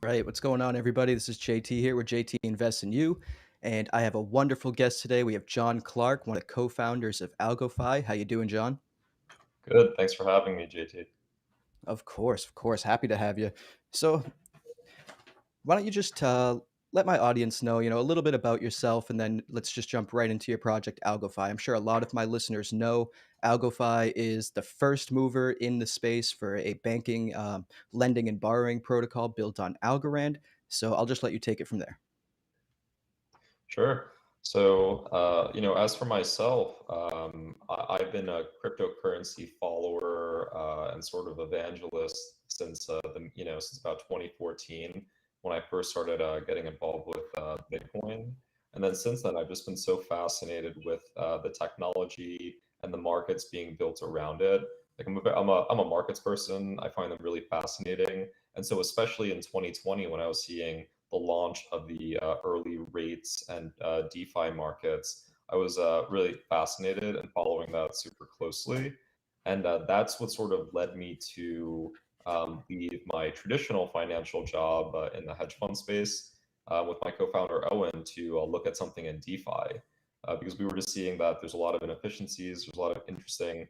Right. What's going on, everybody? This is JT here, where JT Invests in You. And I have a wonderful guest today. We have John Clarke, one of the co-founders of Algofi. How you doing, John? Good. Thanks for having me, JT. Of course, of course. Happy to have you. So why don't you just let my audience know, a little bit about yourself, and then let's just jump right into your project, Algofi. I'm sure a lot of my listeners know Algofi is the first mover in the space for a banking, lending, and borrowing protocol built on Algorand. So I'll just let you take it from there. Sure. As for myself, I've been a cryptocurrency follower and sort of evangelist since since about 2014 when I first started getting involved with Bitcoin. And then since then, I've just been so fascinated with the technology and the markets being built around it. Like I'm a markets person. I find them really fascinating. And so especially in 2020, when I was seeing the launch of the early rates and DeFi markets, I was really fascinated and following that super closely. And that's what sort of led me to leave my traditional financial job in the hedge fund space with my co-founder Owen to look at something in DeFi. Because we were just seeing that there's a lot of inefficiencies, there's a lot of interesting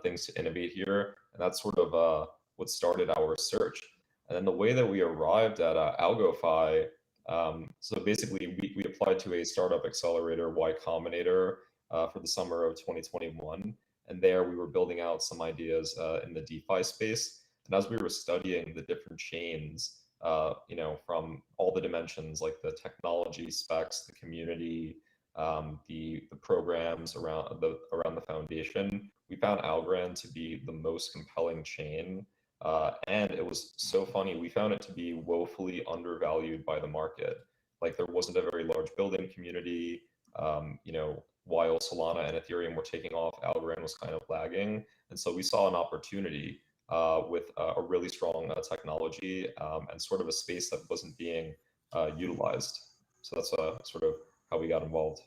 things to innovate here, and that's sort of what started our search. And then the way that we arrived at Algofi, so basically we applied to a startup accelerator, Y Combinator, for the summer of 2021. And there we were building out some ideas in the DeFi space. And as we were studying the different chains, from all the dimensions like the technology specs, the community, the programs around the foundation, we found Algorand to be the most compelling chain, and it was so funny. We found it to be woefully undervalued by the market. Like there wasn't a very large building community. While Solana and Ethereum were taking off, Algorand was kind of lagging. And so we saw an opportunity with a really strong technology and sort of a space that wasn't being utilized. So that's sort of how we got involved.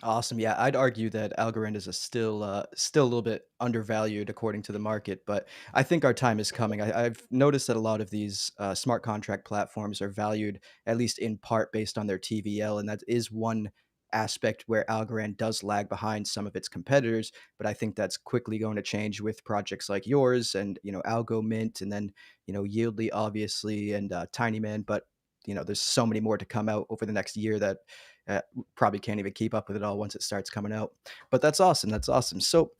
Awesome. Yeah, I'd argue that Algorand is still a little bit undervalued according to the market, but I think our time is coming. I've noticed that a lot of these smart contract platforms are valued at least in part based on their TVL, and that is one aspect where Algorand does lag behind some of its competitors. But I think that's quickly going to change with projects like yours, and Algo Mint, and then Yieldly, obviously, and Tiny Man. But there's so many more to come out over the next year that probably can't even keep up with it all once it starts coming out. But that's awesome. That's awesome. So,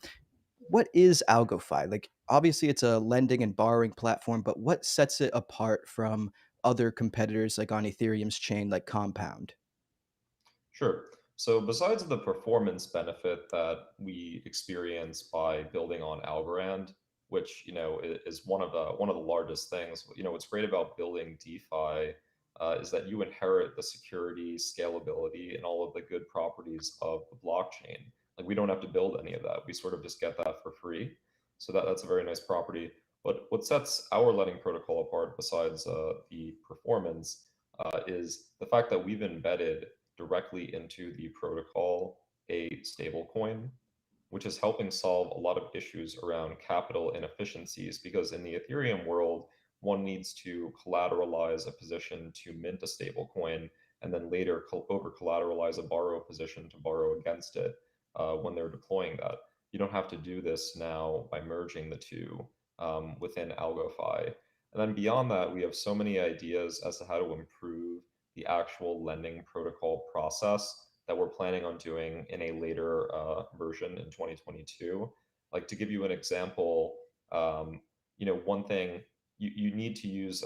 what is Algofi? Like, obviously, it's a lending and borrowing platform, but what sets it apart from other competitors like on Ethereum's chain, like Compound? Sure. So besides the performance benefit that we experience by building on Algorand, which is one of the largest things. What's great about building DeFi is that you inherit the security, scalability, and all of the good properties of the blockchain. Like we don't have to build any of that. We sort of just get that for free. So that's a very nice property. But what sets our lending protocol apart, besides the performance, is the fact that we've embedded directly into the protocol a stablecoin, which is helping solve a lot of issues around capital inefficiencies. Because in the Ethereum world, one needs to collateralize a position to mint a stablecoin, and then later over collateralize a borrow position to borrow against it when they're deploying that. You don't have to do this now by merging the two within Algofi. And then beyond that, we have so many ideas as to how to improve the actual lending protocol process that we're planning on doing in a later version in 2022. Like to give you an example, one thing you need to use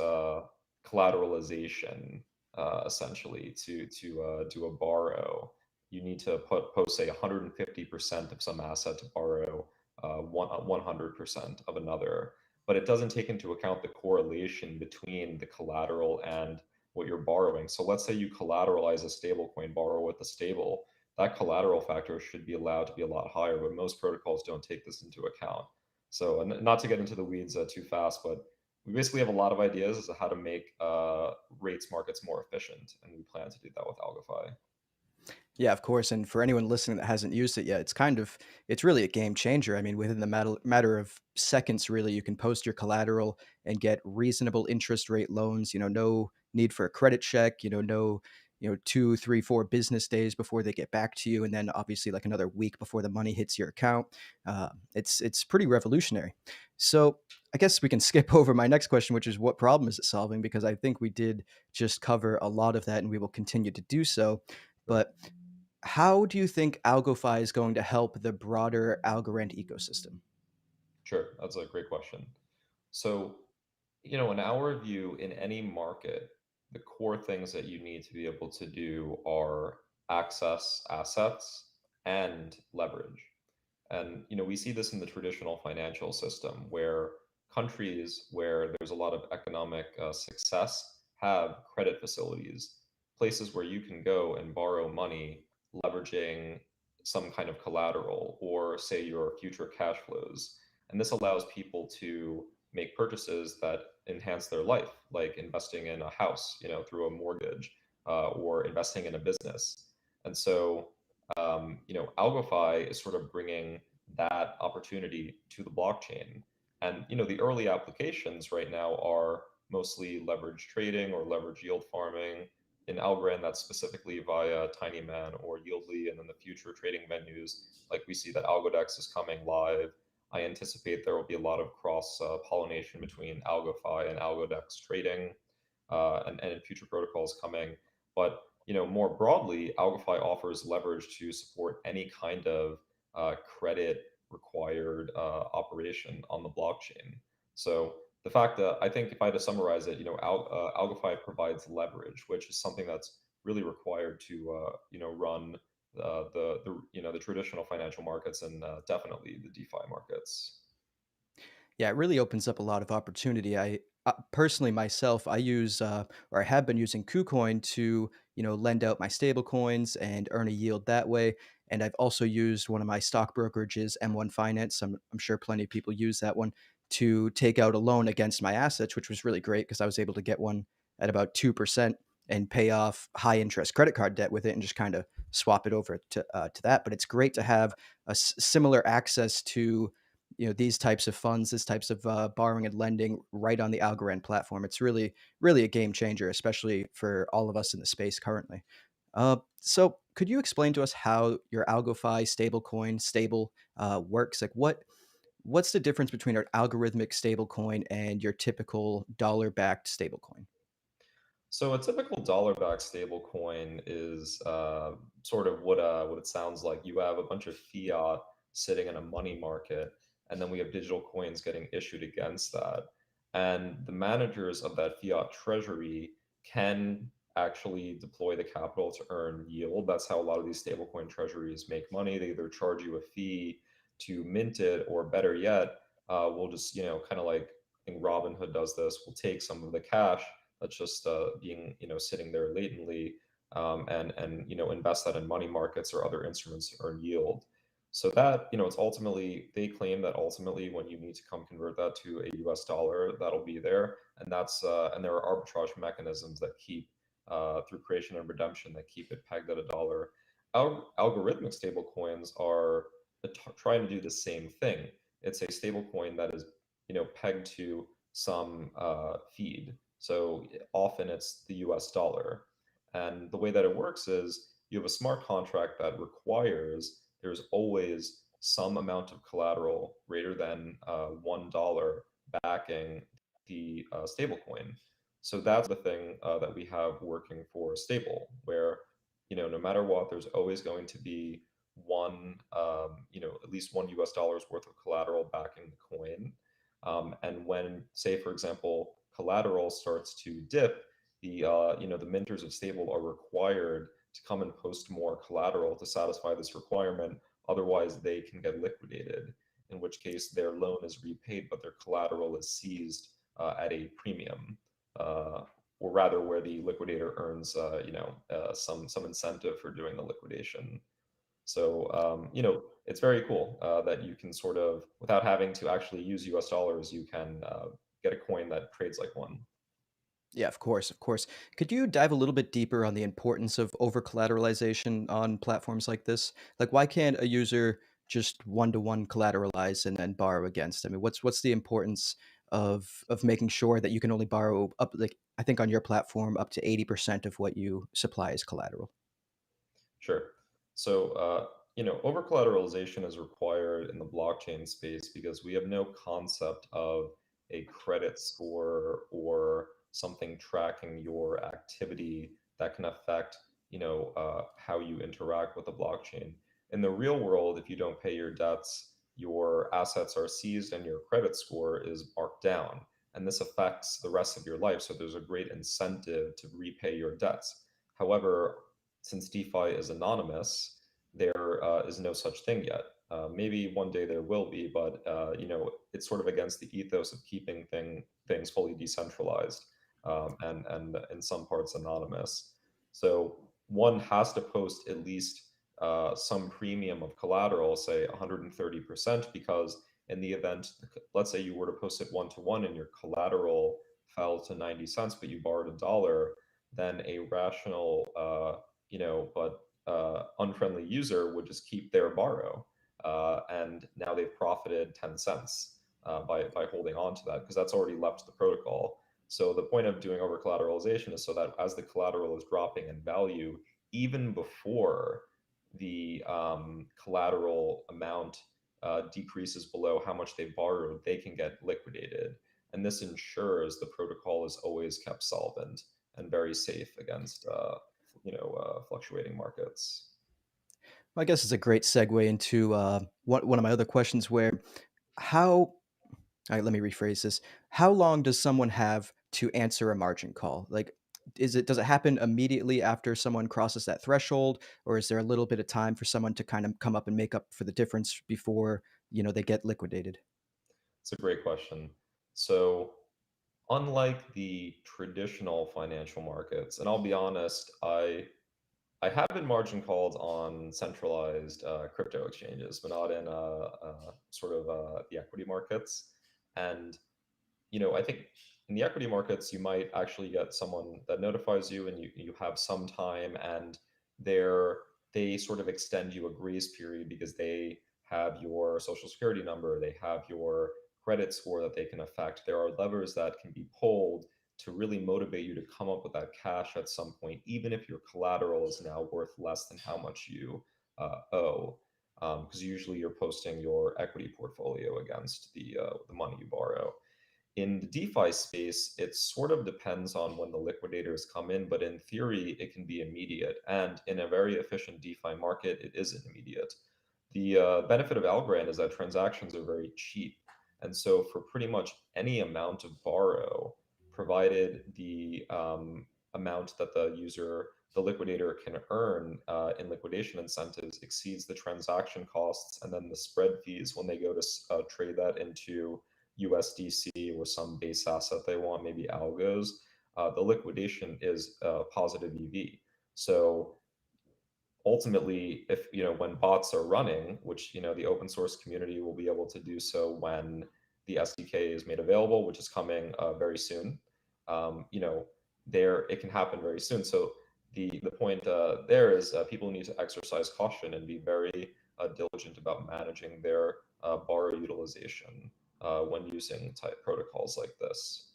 collateralization essentially to do a borrow. You need to post say 150% of some asset to borrow 100% of another, but it doesn't take into account the correlation between the collateral and what you're borrowing. So let's say you collateralize a stablecoin, borrow with a stable, that collateral factor should be allowed to be a lot higher, but most protocols don't take this into account. So, and not to get into the weeds too fast, but we basically have a lot of ideas as to how to make rates markets more efficient, and we plan to do that with Algofi. Yeah, of course, and for anyone listening that hasn't used it yet, it's really a game changer. I mean, within the matter of seconds, really, you can post your collateral and get reasonable interest rate loans. No need for a credit check. No, 2, 3, 4 business days before they get back to you, and then obviously like another week before the money hits your account. It's pretty revolutionary. So I guess we can skip over my next question, which is what problem is it solving? Because I think we did just cover a lot of that, and we will continue to do so. But how do you think Algofi is going to help the broader Algorand ecosystem? Sure, that's a great question. So, in our view, in any market, the core things that you need to be able to do are access assets and leverage. And we see this in the traditional financial system where countries where there's a lot of economic success have credit facilities, places where you can go and borrow money leveraging some kind of collateral or say your future cash flows. And this allows people to make purchases that enhance their life, like investing in a house, through a mortgage, or investing in a business. And so Algofi is sort of bringing that opportunity to the blockchain. And the early applications right now are mostly leverage trading or leverage yield farming. In Algorand, that's specifically via Tinyman or Yieldly, and then the future trading venues, like we see that Algodex is coming live. I anticipate there will be a lot of cross pollination between Algofi and Algodex trading, and future protocols coming. But more broadly, Algofi offers leverage to support any kind of credit required operation on the blockchain. So the fact that I think if I had to summarize it, Algofi provides leverage, which is something that's really required to run the traditional financial markets and definitely the DeFi markets. Yeah, it really opens up a lot of opportunity. I personally myself, I use or I have been using KuCoin to lend out my stable coins and earn a yield that way. And I've also used one of my stock brokerages, M1 Finance. I'm sure plenty of people use that one to take out a loan against my assets, which was really great because I was able to get one at about 2% and pay off high interest credit card debt with it and just kind of swap it over to that. But it's great to have similar access to these types of funds, these types of borrowing and lending right on the Algorand platform. It's really a game changer, especially for all of us in the space currently. So could you explain to us how your Algofi stablecoin stable works? Like what's the difference between an algorithmic stablecoin and your typical dollar-backed stablecoin? So a typical dollar-backed stablecoin is sort of what it sounds like. You have a bunch of fiat sitting in a money market, and then we have digital coins getting issued against that. And the managers of that fiat treasury can actually deploy the capital to earn yield. That's how a lot of these stablecoin treasuries make money. They either charge you a fee to mint it, or better yet, we'll just kind of like I think Robinhood does this. We'll take some of the cash that's just being sitting there latently, and invest that in money markets or other instruments to earn yield. So that it's ultimately they claim that ultimately when you need to come convert that to a US dollar, that'll be there, and there are arbitrage mechanisms that keep through creation and redemption that keep it pegged at a dollar. Algorithmic stable coins are trying to do the same thing. It's a stable coin that is pegged to some feed. So often it's the US dollar. And the way that it works is you have a smart contract that requires there's always some amount of collateral greater than $1 backing the stablecoin. So that's the thing that we have working for stable, where no matter what, there's always going to be at least $1 worth of collateral backing the coin. And when, say, for example, collateral starts to dip, the minters of stable are required to come and post more collateral to satisfy this requirement. Otherwise, they can get liquidated, in which case their loan is repaid, but their collateral is seized at a premium, or rather, where the liquidator earns, some incentive for doing the liquidation. So, it's very cool that you can sort of, without having to actually use US dollars, you can get a coin that trades like one. Yeah, of course, of course. Could you dive a little bit deeper on the importance of over collateralization on platforms like this? Like, why can't a user just one to one collateralize and then borrow against? I mean, what's the importance of making sure that you can only borrow up, like I think on your platform, up to 80% of what you supply as collateral? Sure. So, over collateralization is required in the blockchain space because we have no concept of a credit score or something tracking your activity that can affect, how you interact with the blockchain. In the real world, if you don't pay your debts, your assets are seized and your credit score is marked down. And this affects the rest of your life. So there's a great incentive to repay your debts. However, since DeFi is anonymous, there is no such thing yet. Maybe one day there will be, but it's sort of against the ethos of keeping things fully decentralized and in some parts anonymous. So one has to post at least some premium of collateral, say 130%, because in the event, let's say you were to post it one to one and your collateral fell to 90 cents, but you borrowed $1, then a rational but unfriendly user would just keep their borrow. And now they've profited 10 cents by holding on to that because that's already left the protocol. So the point of doing over collateralization is so that as the collateral is dropping in value, even before the collateral amount decreases below how much they borrowed, they can get liquidated. And this ensures the protocol is always kept solvent and very safe against fluctuating markets. Well, I guess it's a great segue into one of my other questions where how all right, let me rephrase this. How long does someone have to answer a margin call? Like, does it happen immediately after someone crosses that threshold, or is there a little bit of time for someone to kind of come up and make up for the difference before they get liquidated? It's a great question. So, unlike the traditional financial markets, and I'll be honest, I have been margin called on centralized crypto exchanges, but not in sort of the equity markets. And I think in the equity markets, you might actually get someone that notifies you and you have some time and they're they sort of extend you a grace period because they have your social security number, they have your credit score that they can affect. There are levers that can be pulled to really motivate you to come up with that cash at some point, even if your collateral is now worth less than how much you owe. Because usually you're posting your equity portfolio against the money you borrow. In the DeFi space, it sort of depends on when the liquidators come in, but in theory, it can be immediate. And in a very efficient DeFi market, it isn't immediate. The benefit of Algorand is that transactions are very cheap. And so, for pretty much any amount of borrow, provided the amount that the liquidator can earn in liquidation incentives exceeds the transaction costs and then the spread fees when they go to trade that into USDC or some base asset they want, maybe algos, the liquidation is positive EV. So ultimately, if when bots are running, which the open source community will be able to do so when the SDK is made available, which is coming very soon. There it can happen very soon. So the point there is people need to exercise caution and be very diligent about managing their borrow utilization when using type protocols like this.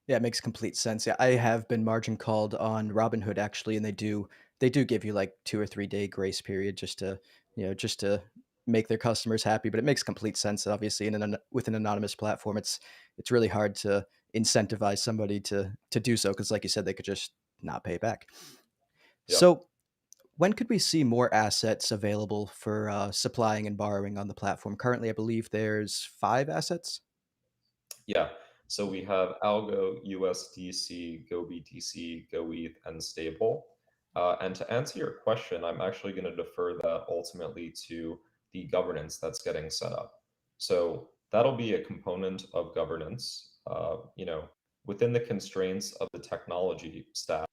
Yeah, it makes complete sense. Yeah, I have been margin called on Robinhood actually, and they do give you like 2 or 3 day grace period just to make their customers happy. But it makes complete sense. Obviously, with an anonymous platform, it's really hard to incentivize somebody to do so because, like you said, they could just not pay back. Yep. So, when could we see more assets available for supplying and borrowing on the platform? Currently, I believe there's 5 assets. Yeah. So we have Algo, USDC, GoBTC, GoETH, and Stable. And to answer your question, I'm actually going to defer that ultimately to the governance that's getting set up. So that'll be a component of governance. Within the constraints of the technology stack,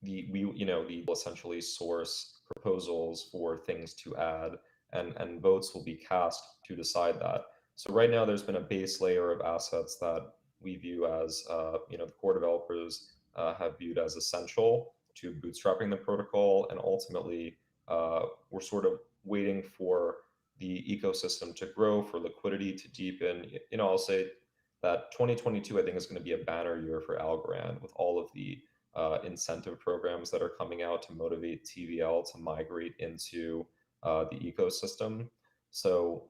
the will essentially source proposals for things to add and votes will be cast to decide that. So right now there's been a base layer of assets that we view as, the core developers have viewed as essential to bootstrapping the protocol. And ultimately, we're sort of waiting for the ecosystem to grow, for liquidity to deepen. I'll say that 2022, I think, is going to be a banner year for Algorand with all of the incentive programs that are coming out to motivate TVL to migrate into the ecosystem. So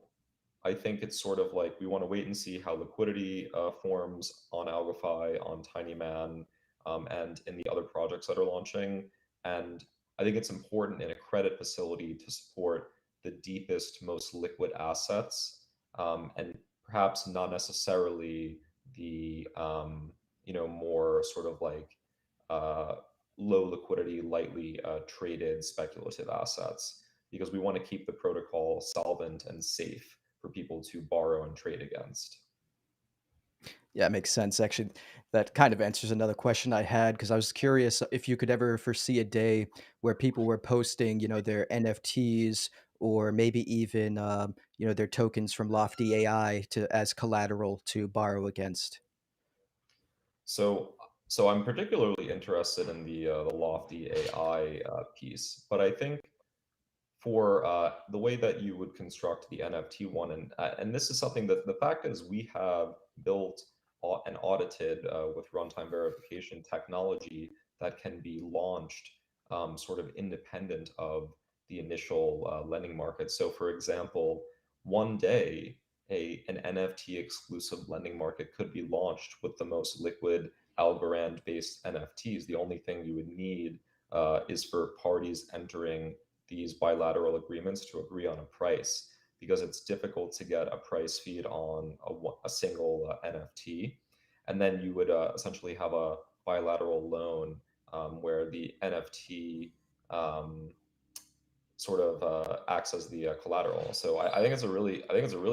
I think it's sort of like we want to wait and see how liquidity forms on Algofi, on Tinyman, and in the other projects that are launching. And I think it's important in a credit facility to support the deepest, most liquid assets, and perhaps not necessarily the more sort of like uh, low liquidity, lightly traded speculative assets, because we want to keep the protocol solvent and safe for people to borrow and trade against. Yeah, it makes sense. Actually, that kind of answers another question I had because I was curious if you could ever foresee a day where people were posting, their NFTs or maybe even, their tokens from Lofty AI to as collateral to borrow against. So, so I'm particularly interested in the Lofty AI piece, but I think for the way that you would construct the NFT one, and this is something that the fact is we have built and audited with runtime verification technology that can be launched sort of independent of the initial lending market. So, for example, one day an NFT exclusive lending market could be launched with the most liquid Algorand based NFTs. The only thing you would need is for parties entering these bilateral agreements to agree on a price, because it's difficult to get a price feed on a single NFT. And then you would essentially have a bilateral loan where the NFT um, sort of acts as the collateral. So I think it's a really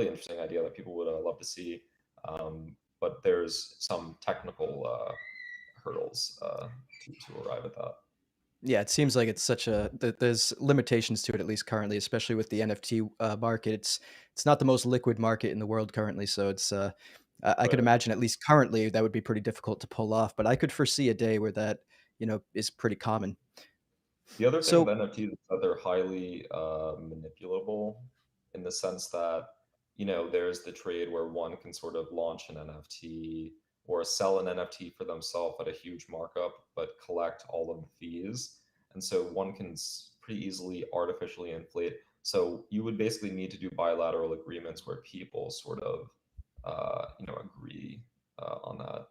interesting idea that people would love to see. But there's some technical hurdles to arrive at that. Yeah, it seems like it's such a there's limitations to it at least currently, especially with the NFT market. It's not the most liquid market in the world currently, so it's I could Right. imagine at least currently that would be pretty difficult to pull off. But I could foresee a day where that is pretty common. The other thing with So NFTs is that they're highly manipulable in the sense that, there's the trade where one can sort of launch an NFT or sell an NFT for themselves at a huge markup, but collect all of the fees. And so one can pretty easily artificially inflate. So you would basically need to do bilateral agreements where people sort of, agree on that.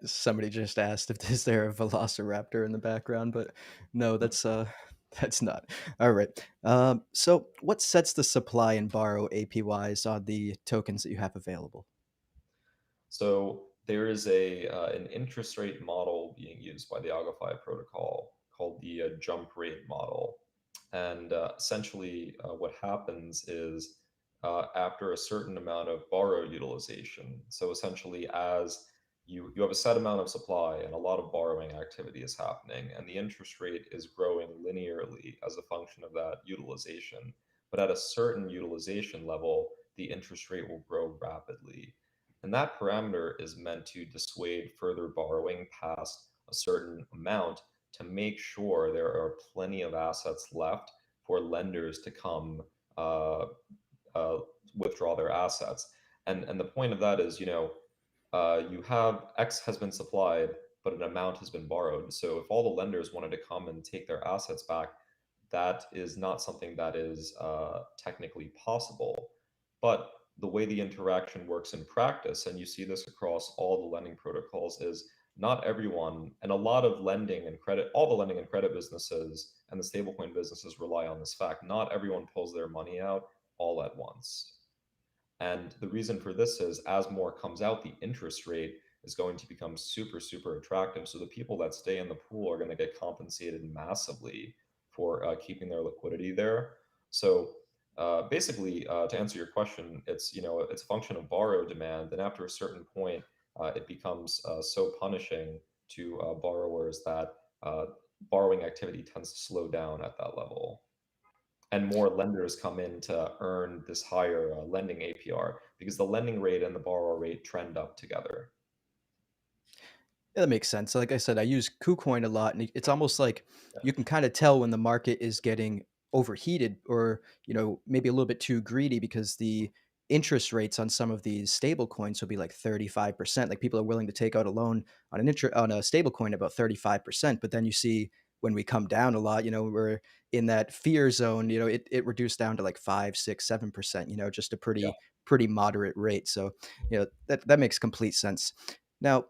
somebody just asked if is there a velociraptor in the background, but no, that's not. All right. So what sets the supply and borrow APYs on the tokens that you have available? So there is an interest rate model being used by the Algofi protocol called the jump rate model. And essentially, what happens is after a certain amount of borrow utilization, so essentially, as you have a set amount of supply and a lot of borrowing activity is happening, and the interest rate is growing linearly as a function of that utilization. But at a certain utilization level, the interest rate will grow rapidly. And that parameter is meant to dissuade further borrowing past a certain amount to make sure there are plenty of assets left for lenders to come uh, uh, withdraw their assets. And the point of that is, you have X has been supplied, but an amount has been borrowed. So if all the lenders wanted to come and take their assets back, that is not something that is technically possible. But the way the interaction works in practice, and you see this across all the lending protocols, is not everyone, and a lot of lending and credit, all the lending and credit businesses and the stablecoin businesses rely on this fact. Not everyone pulls their money out all at once. And the reason for this is as more comes out, the interest rate is going to become super, super attractive. So the people that stay in the pool are going to get compensated massively for keeping their liquidity there. So basically, to answer your question, it's a function of borrow demand, and after a certain point, it becomes so punishing to borrowers that borrowing activity tends to slow down at that level. and more lenders come in to earn this higher lending APR because the lending rate and the borrower rate trend up together. Yeah, that makes sense. Like I said, I use KuCoin a lot, and it's almost like Yeah. you can kind of tell when the market is getting overheated or, maybe a little bit too greedy because the interest rates on some of these stable coins will be like 35%. Like people are willing to take out a loan on a stable coin about 35%. But then you see when we come down a lot, we're in that fear zone, it reduced down to like 5, 6, 7%, just a pretty moderate rate. So, that makes complete sense. Now,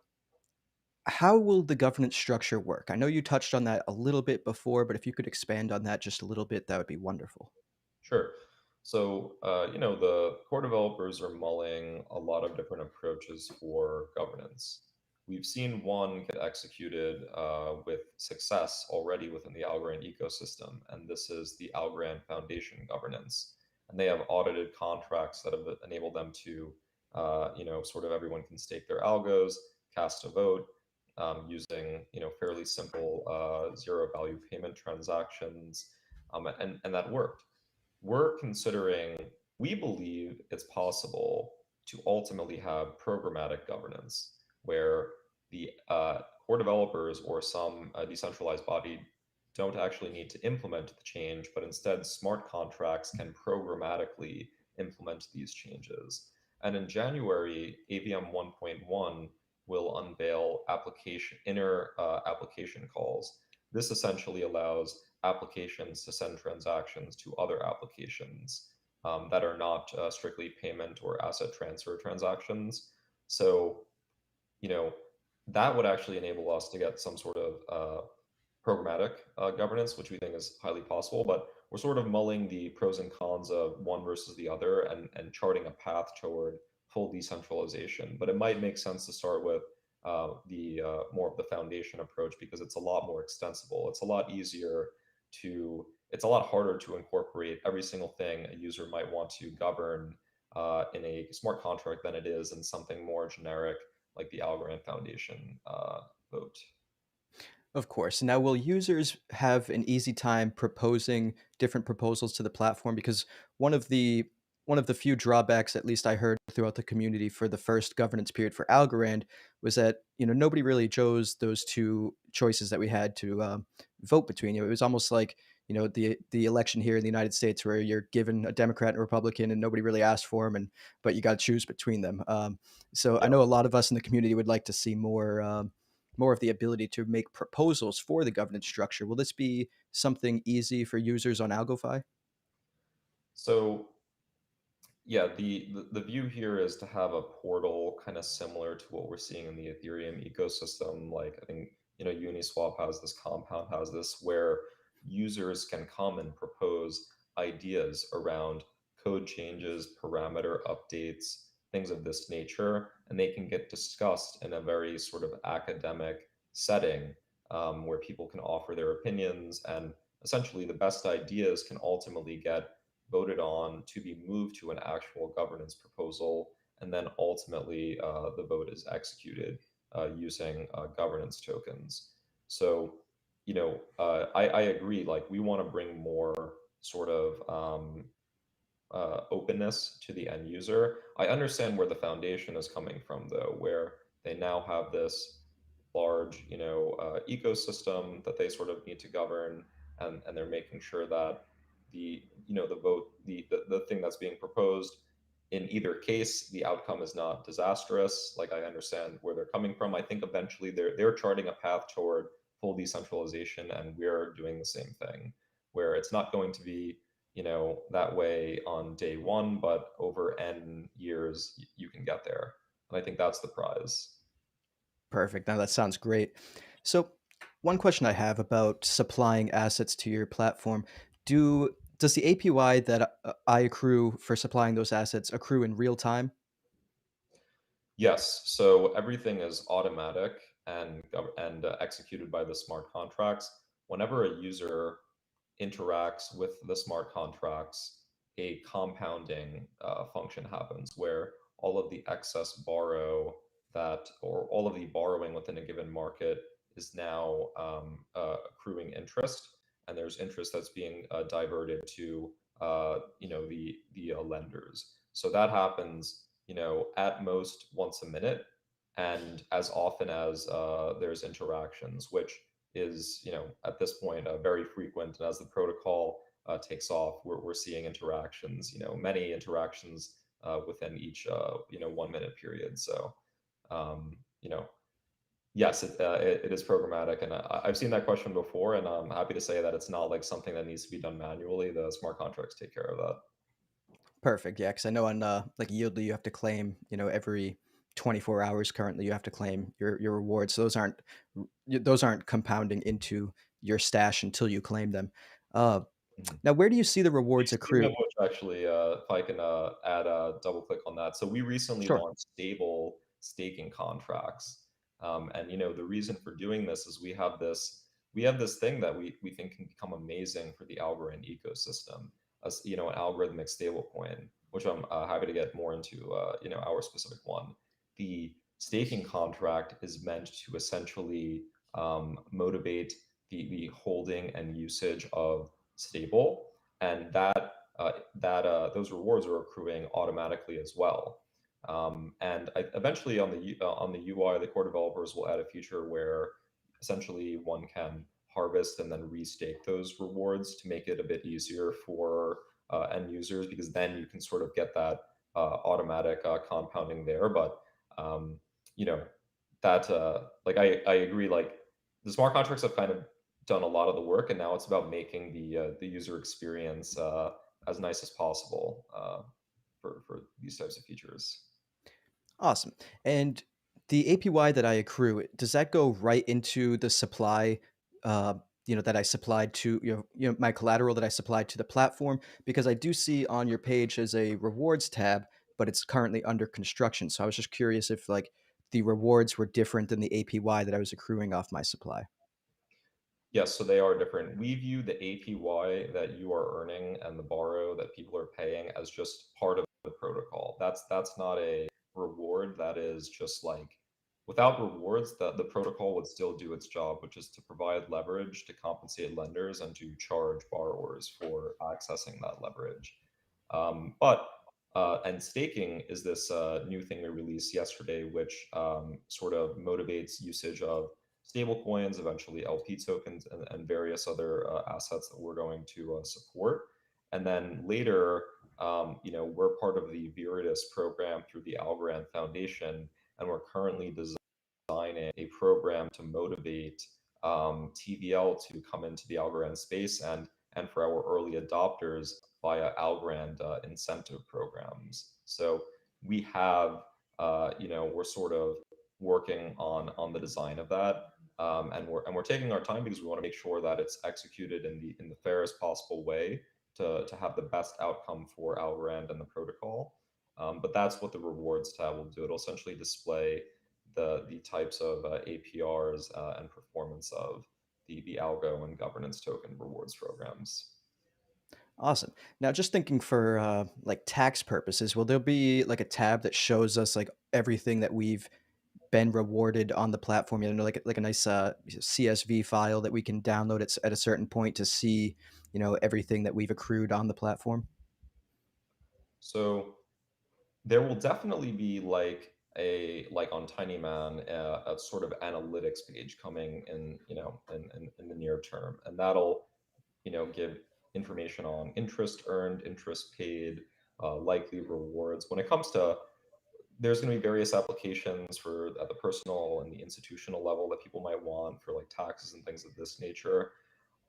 how will the governance structure work? I know you touched on that a little bit before, but if you could expand on that just a little bit, that would be wonderful. Sure. So, the core developers are mulling a lot of different approaches for governance. We've seen one get executed with success already within the Algorand ecosystem, and this is the Algorand Foundation governance. And they have audited contracts that have enabled them to, sort of everyone can stake their algos, cast a vote using, fairly simple zero value payment transactions, and that worked. We're considering, we believe it's possible to ultimately have programmatic governance where the core developers or some decentralized body don't actually need to implement the change, but instead smart contracts can programmatically implement these changes. And in January, AVM 1.1 will unveil inner application calls. This essentially allows applications to send transactions to other applications that are not strictly payment or asset transfer transactions. So, you know, that would actually enable us to get some sort of programmatic governance, which we think is highly possible. But we're sort of mulling the pros and cons of one versus the other and charting a path toward full decentralization. But it might make sense to start with the more of the foundation approach because it's a lot more extensible. It's a lot easier it's a lot harder to incorporate every single thing a user might want to govern in a smart contract than it is in something more generic like the Algorand Foundation vote. Of course. Now, will users have an easy time proposing different proposals to the platform? Because one of the one of the few drawbacks, at least I heard throughout the community for the first governance period for Algorand, was that nobody really chose those two choices that we had to vote between. It was almost like the election here in the United States, where you're given a Democrat and a Republican, and nobody really asked for them, and but you got to choose between them. So I Yeah. know a lot of us in the community would like to see more of the ability to make proposals for the governance structure. Will this be something easy for users on Algofi? So yeah, the view here is to have a portal kind of similar to what we're seeing in the Ethereum ecosystem. Like I think, Uniswap has this, Compound has this, where users can come and propose ideas around code changes, parameter updates, things of this nature, and they can get discussed in a very sort of academic setting where people can offer their opinions, and essentially the best ideas can ultimately get voted on to be moved to an actual governance proposal, and then ultimately the vote is executed using governance tokens. So, I agree. Like, we want to bring more sort of openness to the end user. I understand where the foundation is coming from, though, where they now have this large, ecosystem that they sort of need to govern, and they're making sure that the vote, the thing that's being proposed, in either case, the outcome is not disastrous. Like I understand where they're coming from. I think eventually they're charting a path toward full decentralization, and we're doing the same thing, where it's not going to be that way on day one, but over n years you can get there, and I think that's the prize. Perfect. Now that sounds great. So, one question I have about supplying assets to your platform: does the APY that I accrue for supplying those assets accrue in real time? Yes, so everything is automatic and executed by the smart contracts. Whenever a user interacts with the smart contracts, a compounding function happens where all of the excess or all of the borrowing within a given market is now accruing interest. and there's interest that's being diverted to the lenders. So that happens, at most once a minute, and as often as there's interactions, which is, at this point, very frequent. And as the protocol takes off, we're seeing interactions, many interactions within each 1 minute period. So um, you know yes, it is programmatic, and I've seen that question before, and I'm happy to say that it's not like something that needs to be done manually. The smart contracts take care of that. Perfect, yeah, because I know on, like, Yieldly, you have to claim, every 24 hours currently, you have to claim your rewards, so those aren't compounding into your stash until you claim them. Uh, Mhm. Now where do you see the rewards Speaking of accrue? which, actually, if I can add a double click on that. So we recently Sure. launched stable staking contracts, and the reason for doing this is we have this thing that we think can become amazing for the Algorand ecosystem, as an algorithmic stablecoin, which I'm happy to get more into. Our specific one. The staking contract is meant to essentially motivate the holding and usage of stable, and those rewards are accruing automatically as well. And eventually on the UI, the core developers will add a feature where essentially one can harvest and then restake those rewards to make it a bit easier for end users, because then you can sort of get that automatic compounding there. But um, you know that like I agree, like the smart contracts have kind of done a lot of the work, and now it's about making the user experience as nice as possible for these types of features. Awesome. And the APY that I accrue, does that go right into the supply, uh, that I supplied to, my collateral that I supplied to the platform? Because I do see on your page as a rewards tab, but it's currently under construction. So I was just curious if like the rewards were different than the APY that I was accruing off my supply. Yes, so they are different. We view the APY that you are earning and the borrow that people are paying as just part of the protocol. That's not a reward. That is just like, without rewards, the protocol would still do its job, which is to provide leverage to compensate lenders and to charge borrowers for accessing that leverage. And staking is this new thing we released yesterday, which sort of motivates usage of stable coins, eventually LP tokens, and various other assets that we're going to support. And then later, we're part of the Viridis program through the Algorand Foundation, and we're currently designing a program to motivate TVL to come into the Algorand space, and for our early adopters via Algorand incentive programs. So we have, we're sort of working on the design of that, and we're taking our time because we want to make sure that it's executed in the fairest possible way to have the best outcome for Algorand and the protocol. But that's what the rewards tab will do. It'll essentially display the types of APRs and performance of the algo and governance token rewards programs. Awesome. Now, just thinking for like tax purposes, will there be like a tab that shows us like everything that we've been rewarded on the platform, like a nice CSV file that we can download at a certain point to see, everything that we've accrued on the platform? So there will definitely be like on Tinyman a sort of analytics page coming in the near term, and that'll give information on interest earned, interest paid, likely rewards. When it comes to, there's going to be various applications for at the personal and the institutional level that people might want for like taxes and things of this nature.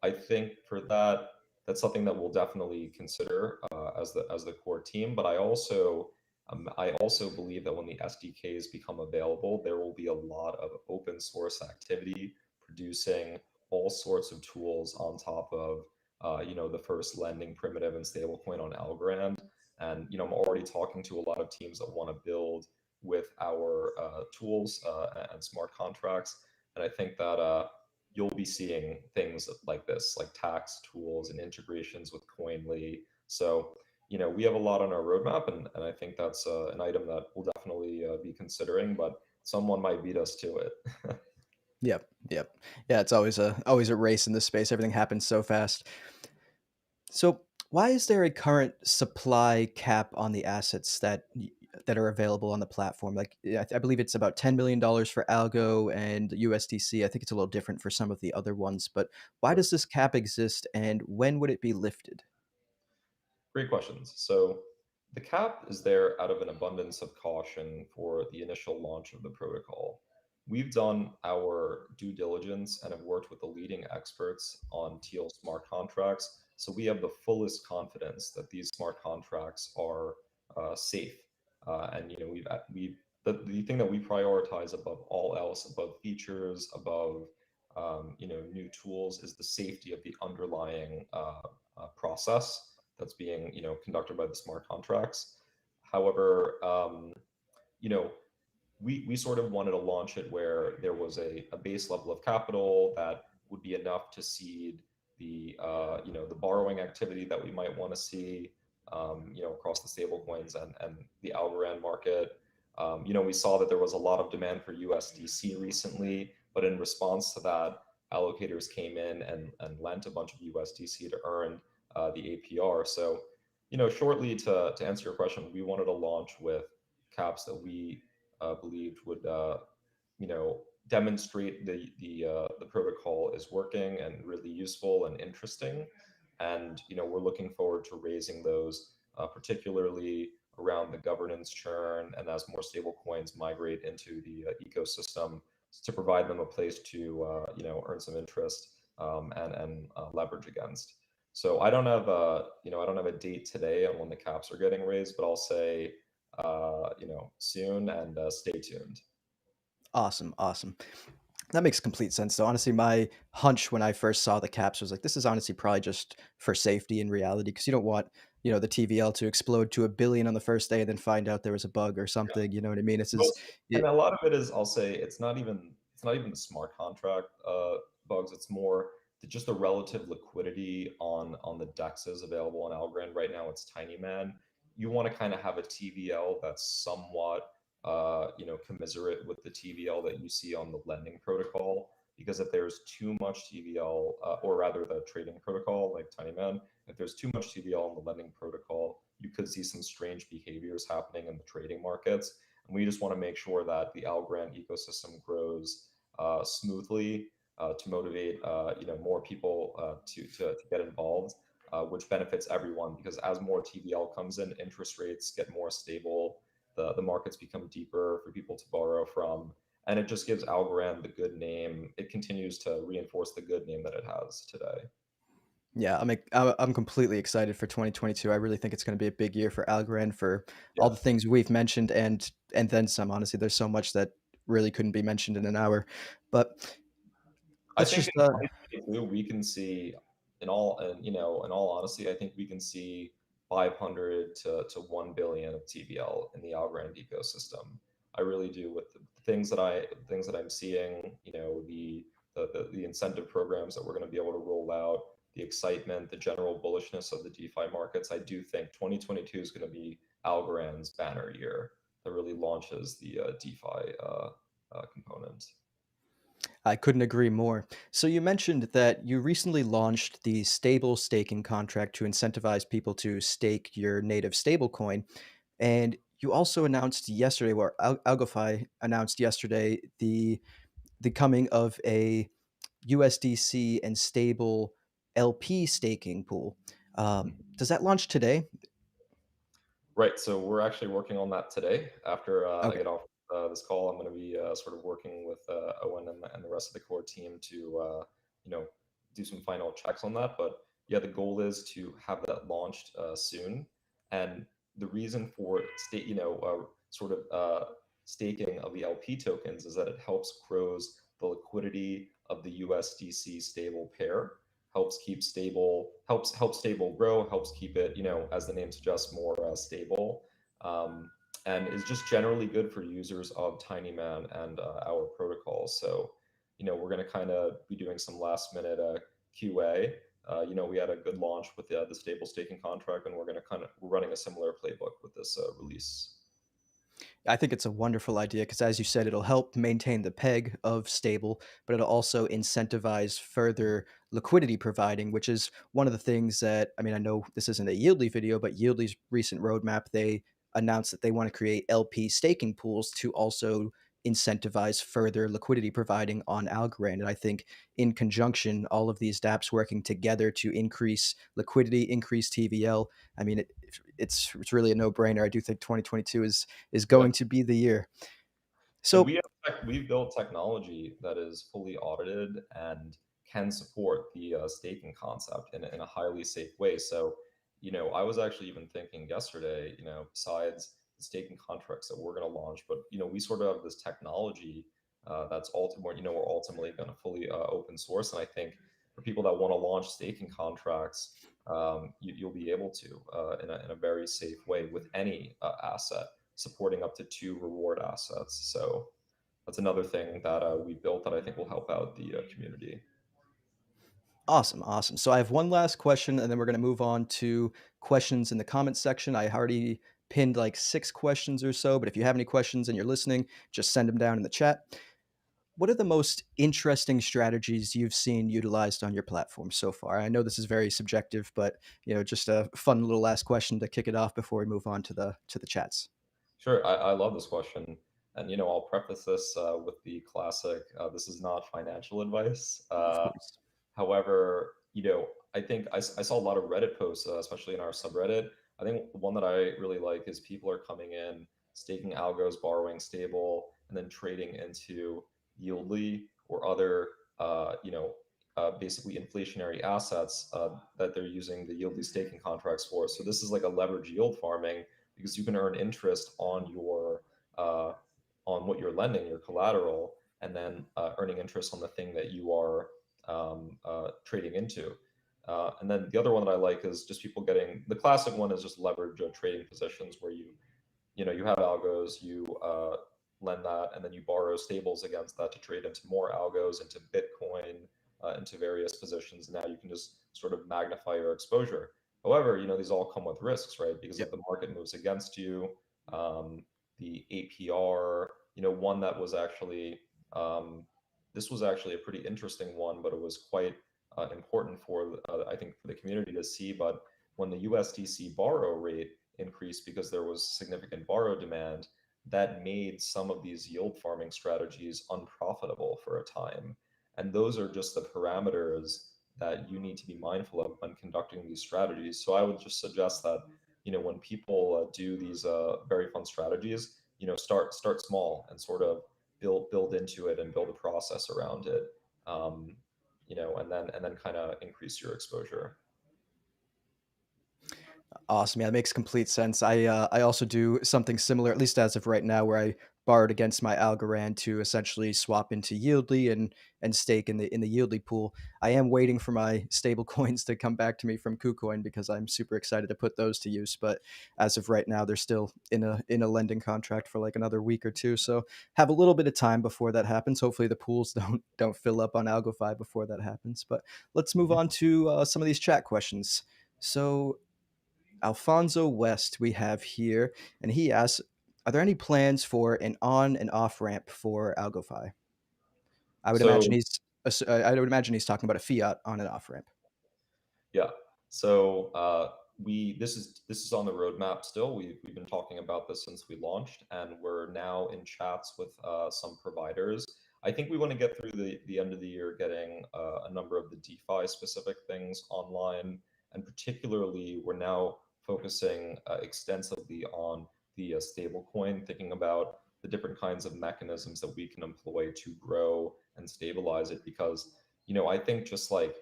I think for that, that's something that we'll definitely consider as the core team. But I also believe that when the SDKs become available, there will be a lot of open source activity producing all sorts of tools on top of the first lending primitive and stablecoin on Algorand. And I'm already talking to a lot of teams that want to build with our tools and smart contracts. And I think that you'll be seeing things like this, like tax tools and integrations with Coinly. So, we have a lot on our roadmap, and I think that's an item that we'll definitely be considering, but someone might beat us to it. Yep, yep. Yeah, it's always a race in this space. Everything happens so fast. So, why is there a current supply cap on the assets that are available on the platform? Like, yeah, I believe it's about $10 million for Algo and USDC. I think it's a little different for some of the other ones, but why Sure. does this cap exist, and when would it be lifted? Great questions. So the cap is there out of an abundance of caution for the initial launch of the protocol. We've done our due diligence and have worked with the leading experts on Teal smart contracts. So we have the fullest confidence that these smart contracts are safe. And the thing that we prioritize above all else, above features, above new tools, is the safety of the underlying process that's being conducted by the smart contracts. However, you know we sort of wanted to launch it where there was a base level of capital that would be enough to seed the borrowing activity that we might want to see across the stable coins and the Algorand market. We saw that there was a lot of demand for USDC recently, but in response to that, allocators came in and lent a bunch of USDC to earn the APR. So, shortly to answer your question, we wanted to launch with caps that we believed would demonstrate the protocol is working and really useful and interesting. And we're looking forward to raising those, particularly around the governance churn and as more stable coins migrate into the ecosystem to provide them a place to earn some interest and leverage against. So I don't have a date today on when the caps are getting raised, but I'll say soon and stay tuned. Awesome, awesome. That makes complete sense. So honestly, my hunch when I first saw the caps was like, this is honestly probably just for safety in reality, because you don't want, the TVL to explode to a billion on the first day and then find out there was a bug or something. You know what I mean? It's is Most it, and a lot of it is, I'll say, it's not even the smart contract bugs. It's more just the relative liquidity on the dexes available on Algorand right now. It's tiny man. You want to kind of have a TVL that's somewhat commiserate with the TVL that you see on the lending protocol. Because if there's too much TVL, or rather the trading protocol, like Tiny Man, if there's too much TVL on the lending protocol, you could see some strange behaviors happening in the trading markets. And we just want to make sure that the Algorand ecosystem grows smoothly to motivate more people to get involved, which benefits everyone because as more TVL comes in, interest rates get more stable, the markets become deeper for people to borrow from, and it just gives Algorand the good name. It continues to reinforce the good name that it has today. yeah, I'm completely excited for 2022. I really think it's going to be a big year for Algorand for all Yeah. the things we've mentioned and then some. Honestly, there's so much that really couldn't be mentioned in an hour. But I let's think just in 2022 we can see, in all honesty, I think we can see 500 to 1 billion of TVL in the Algorand ecosystem. I really do with the things that I'm seeing, the incentive programs that we're going to be able to roll out, the excitement, the general bullishness of the DeFi markets. I do think 2022 is going to be Algorand's banner year that really launches the DeFi component. I couldn't agree more. So you mentioned that you recently launched the stable staking contract to incentivize people to stake your native stablecoin, and you also announced yesterday, or Algofi announced yesterday, the coming of a USDC and stable LP staking pool. Does that launch today? Right. So we're actually working on that today. After I Okay. get off this call, I'm going to be sort of working with Owen and the rest of the core team to, you know, do some final checks on that. But yeah, the goal is to have that launched soon. And the reason for sort of staking of the LP tokens is that it helps grows the liquidity of the USDC stable pair, helps stable grow, helps keep it, as the name suggests, more stable, um, and is just generally good for users of tinyman and our protocol. So we're going to kind of be doing some last minute QA. We had a good launch with the stable staking contract, and we're running a similar playbook with this release. I think it's a wonderful idea because, as you said, it'll help maintain the peg of stable, but it'll also incentivize further liquidity providing, which is one of the things that, I mean, I know this isn't a Yieldly video, but Yieldly's recent roadmap, they announced that they want to create LP staking pools to also incentivize further liquidity providing on Algorand. And I think in conjunction, all of these dApps working together to increase liquidity, increase TVL. I mean, it's really a no brainer. I do think 2022 is Yeah. going to be the year. And So, we've built technology that is fully audited and can support the staking concept in a highly safe way. So, I was actually even thinking yesterday, besides the staking contracts that we're going to launch, but we sort of have this technology that's ultimately, we're ultimately going to fully open source. And I think for people that want to launch staking contracts, you'll be able to in a very safe way with any asset supporting up to two reward assets. So that's another thing that we built that I think will help out the community. awesome, awesome. So I have one last question, and then we're going to move on to questions in the comments section. I already pinned like 6 questions or so, but if you have any questions and you're listening, just send them down in the chat. What are the most interesting strategies you've seen utilized on your platform so far? I know this is very subjective, but just a fun little last question to kick it off before we move on to the chats. Sure, I love this question. And I'll preface this with the classic, this is not financial advice. Of course. However, I think I saw a lot of Reddit posts, especially in our subreddit. I think one that I really like is people are coming in, staking algos, borrowing stable, and then trading into Yieldly or other, basically inflationary assets that they're using the Yieldly staking contracts for. So this is like a leverage yield farming because you can earn interest on your on what you're lending, your collateral, and then earning interest on the thing that you are trading into. And then the other one that I like is just people getting the classic one is just leverage trading positions where you have algos, you lend that, and then you borrow stables against that to trade into more algos, into Bitcoin, into various positions. Now you can just sort of magnify your exposure. However, these all come with risks, right? Because if Yep. the market moves against you, the APR, one that was actually this was actually a pretty interesting one, but it was quite important for I think for the community to see. But when the USDC borrow rate increased because there was significant borrow demand, that made some of these yield farming strategies unprofitable for a time. And those are just the parameters that you need to be mindful of when conducting these strategies. So I would just suggest that, when people do these very fun strategies, start small and sort of build into it and build a process around it. Um, and then kind of increase your exposure. Awesome. Yeah, it makes complete sense. I also do something similar, at least as of right now, where I borrowed against my Algorand to essentially swap into Yieldly and stake in the Yieldly pool. I am waiting for my stable coins to come back to me from KuCoin because I'm super excited to put those to use. But as of right now, they're still in a lending contract for like another week or two. So have a little bit of time before that happens. Hopefully the pools don't fill up on Algofi before that happens. But let's move Mhm. on to some of these chat questions. So Alfonso West we have here, and he asks, "Are there any plans for an on and off ramp for Algofi?" I would imagine So I would imagine he's talking about a fiat on and off ramp. yeah. So we this is on the roadmap still. We've been talking about this since we launched, and we're now in chats with some providers. I think we want to get through the end of the year, getting a number of the DeFi specific things online, and particularly we're now focusing extensively on the stablecoin, thinking about the different kinds of mechanisms that we can employ to grow and stabilize it. Because I think just like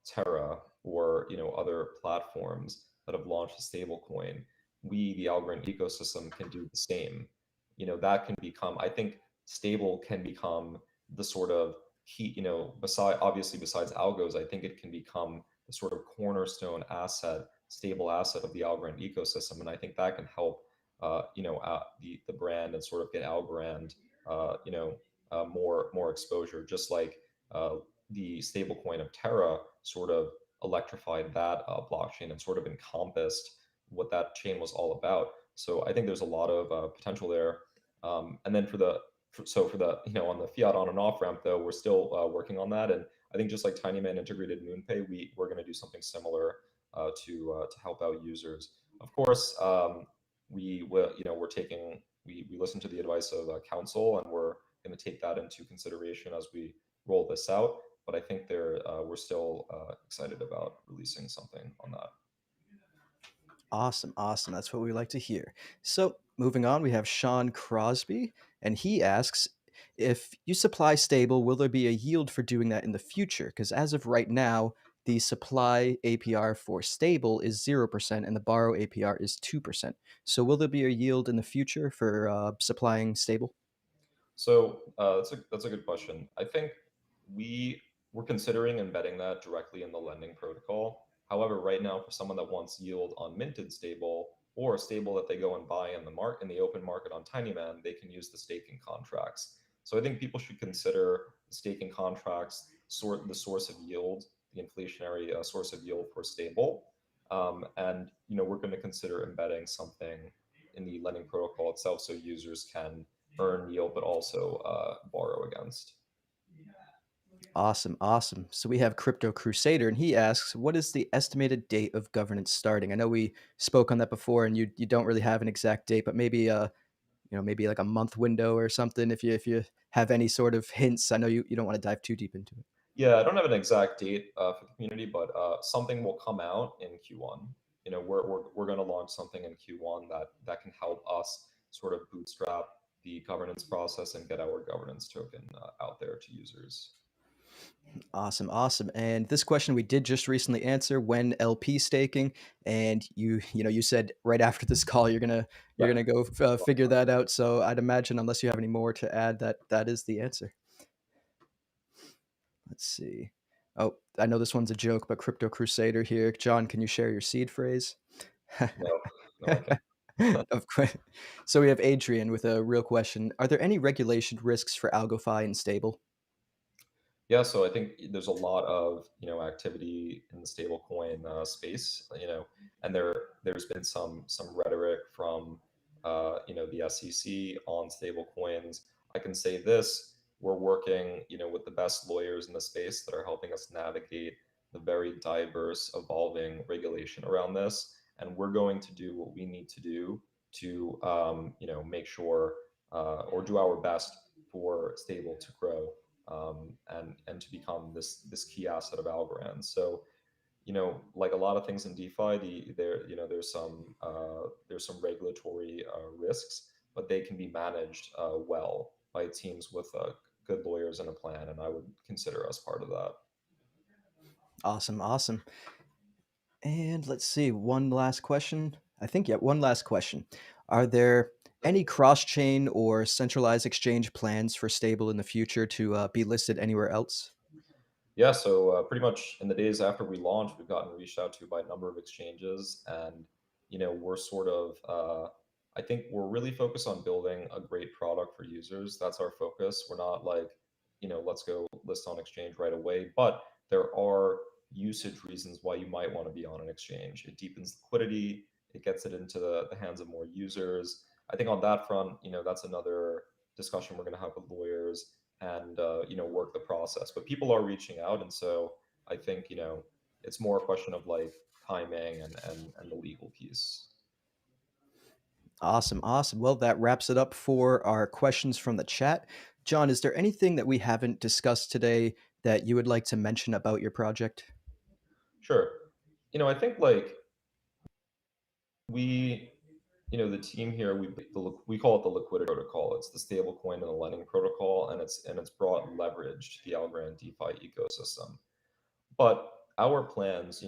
Terra or other platforms that have launched a stablecoin, we the Algorand ecosystem can do the same. That can become. I think stable can become the sort of key. Besides algos, I think it can become the sort of cornerstone asset, stable asset of the Algorand ecosystem, and I think that can help. The brand and sort of get Algorand, more exposure, just like the stablecoin of Terra sort of electrified that blockchain and sort of encompassed what that chain was all about. So I think there's a lot of potential there. And then for the on the fiat on and off ramp though, we're still working on that. And I think just like TinyMan integrated MoonPay, we're going to do something similar to help out users. Of course, we will we're taking we listen to the advice of council, and we're going to take that into consideration as we roll this out. But I think we're still excited about releasing something on that. Awesome, awesome. That's what we like to hear. So, moving on, we have Sean Crosby, and he asks, if you supply stable, will there be a yield for doing that in the future? Because as of right now, the supply APR for stable is 0% and the borrow APR is 2%. So, will there be a yield in the future for supplying stable? So that's a good question. I think we we're considering embedding that directly in the lending protocol. However, right now, for someone that wants yield on minted stable or a stable that they go and buy in the open market on Tinyman, they can use the staking contracts. So I think people should consider the staking contracts the source of yield, the inflationary source of yield for stable. And we're going to consider embedding something in the lending protocol itself so users can earn yield, but also borrow against. Awesome, awesome. So we have Crypto Crusader, and he asks, "What is the estimated date of governance starting?" I know we spoke on that before, and you don't really have an exact date, but maybe maybe like a month window or something. If you have any sort of hints, I know you don't want to dive too deep into it. Yeah, I don't have an exact date for the community, but something will come out in Q1. We're going to launch something in Q1 that can help us sort of bootstrap the governance process and get our governance token out there to users. Awesome, awesome. And this question we did just recently answer, when LP staking, and you said right after this call you're Yeah. gonna go figure that out. So I'd imagine, unless you have any more to add, that is the answer. Let's see. Oh, I know this one's a joke, but Crypto Crusader here. John, can you share your seed phrase? No, no, I can't. Of course. So we have Adrian with a real question. Are there any regulation risks for Algofi and stable? Yeah, so I think there's a lot of activity in the stablecoin space, and there's been some rhetoric from the SEC on stablecoins. I can say this: we're working with the best lawyers in the space that are helping us navigate the very diverse, evolving regulation around this, and we're going to do what we need to do to make sure or do our best for stable to grow and to become this key asset of Algorand. So like a lot of things in DeFi, there's some regulatory risks, but they can be managed well by teams with good lawyers and a plan, and I would consider us part of that. Awesome, awesome. And let's see, one last question. I think, yeah, one last question. Are there any cross-chain or centralized exchange plans for stable in the future to be listed anywhere else? Yeah, so pretty much in the days after we launched, we've gotten reached out to by a number of exchanges, and we're sort of, I think we're really focused on building a great product for users. That's our focus. We're not like, let's go list on exchange right away, but there are usage reasons why you might want to be on an exchange. It deepens liquidity, it gets it into the hands of more users. I think on that front, that's another discussion we're going to have with lawyers and work the process. But people are reaching out, and so I think it's more a question of like timing and the legal piece. Awesome, awesome. Well, that wraps it up for our questions from the chat. John, is there anything that we haven't discussed today that you would like to mention about your project? Sure. I think like we the team here we call it the liquidity protocol. It's the stable coin and the lending protocol, and it's brought leverage to the Algorand DeFi ecosystem. But our plans,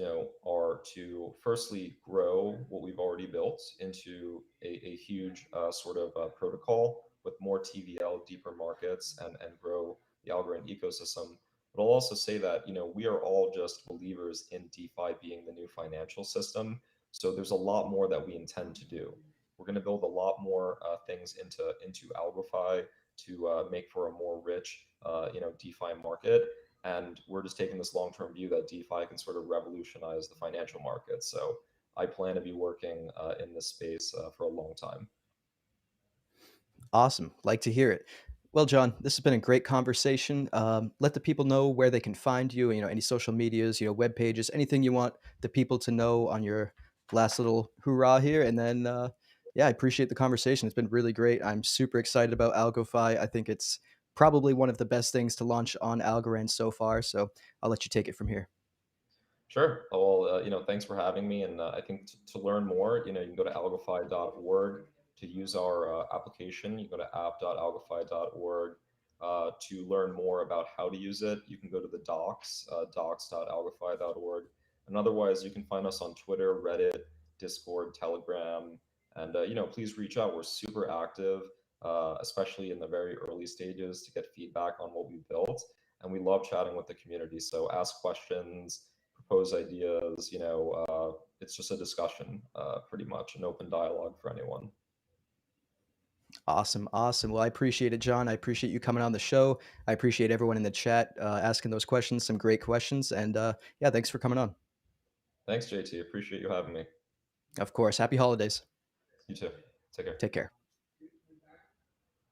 are to firstly grow what we've already built into a huge sort of protocol with more TVL, deeper markets, and grow the Algorand ecosystem. But I'll also say that we are all just believers in DeFi being the new financial system. So there's a lot more that we intend to do. We're going to build a lot more things into Algofi to make for a more rich, DeFi market, and we're just taking this long-term view that DeFi can sort of revolutionize the financial market. So I plan to be working in this space for a long time. Awesome. Like to hear it. Well, John, this has been a great conversation. Let the people know where they can find you. You know, any social medias, web pages, anything you want the people to know on your last little hoorah here. And then, yeah, I appreciate the conversation. It's been really great. I'm super excited about Algofi. I think it's probably one of the best things to launch on Algorand so far. So I'll let you take it from here. Sure. Well, thanks for having me. And I think to learn more, you can go to algofi.org to use our application. You go to app.algofi.org to learn more about how to use it. You can go to the docs, docs.algofi.org. And otherwise, you can find us on Twitter, Reddit, Discord, Telegram. And, please reach out. We're super active, especially in the very early stages to get feedback on what we built. And we love chatting with the community. So ask questions, propose ideas. It's just a discussion, pretty much an open dialogue for anyone. Awesome. Awesome. Well, I appreciate it, John. I appreciate you coming on the show. I appreciate everyone in the chat asking those questions, some great questions. And yeah, thanks for coming on. Thanks, JT. Appreciate you having me. Of course. Happy holidays. You too. Take care. Take care.